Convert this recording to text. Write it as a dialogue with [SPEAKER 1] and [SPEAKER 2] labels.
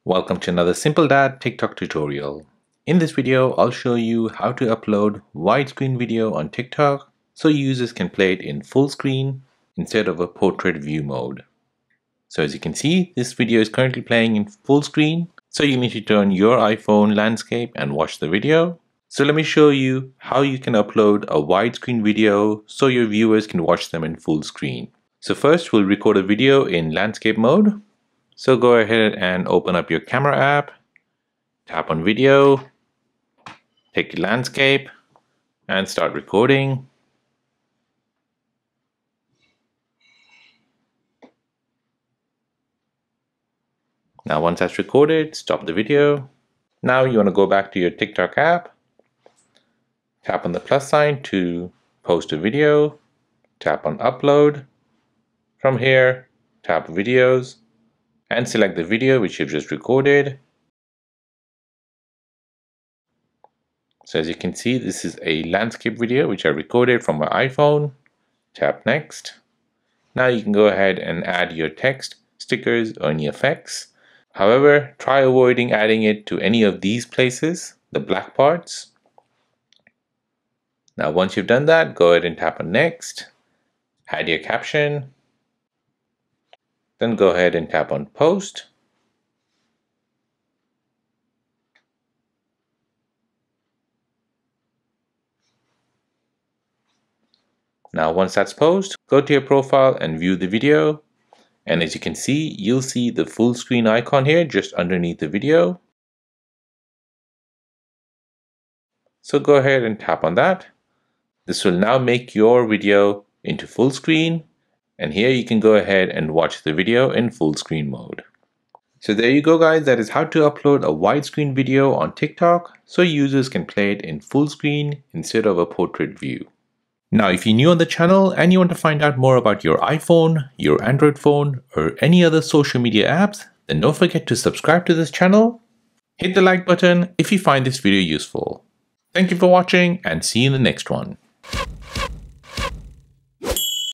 [SPEAKER 1] Welcome to another Simple Dad TikTok tutorial. In this video, I'll show you how to upload widescreen video on TikTok so users can play it in full screen instead of a portrait view mode. So as you can see, this video is currently playing in full screen, so you need to turn your iPhone landscape and watch the video. So let me show you how you can upload a widescreen video so your viewers can watch them in full screen. So first, we'll record a video in landscape mode. So go ahead and open up your camera app, tap on video, pick landscape, and start recording. Now once that's recorded, stop the video. Now you want to go back to your TikTok app, tap on the plus sign to post a video, tap on upload. From here, tap videos, and select the video which you've just recorded. So as you can see, this is a landscape video which I recorded from my iPhone. Tap next. Now you can go ahead and add your text, stickers, or any effects. However, try avoiding adding it to any of these places, the black parts. Now once you've done that, go ahead and tap on next. Add your caption. Then go ahead and tap on post. Now once that's posted, go to your profile and view the video. And as you can see, you'll see the full screen icon here just underneath the video. So go ahead and tap on that. This will now make your video into full screen. And here you can go ahead and watch the video in full screen mode. So there you go guys, that is how to upload a widescreen video on TikTok so users can play it in full screen instead of a portrait view. Now if you're new on the channel and you want to find out more about your iPhone, your Android phone, or any other social media apps, then don't forget to subscribe to this channel. Hit the like button if you find this video useful. Thank you for watching and see you in the next one.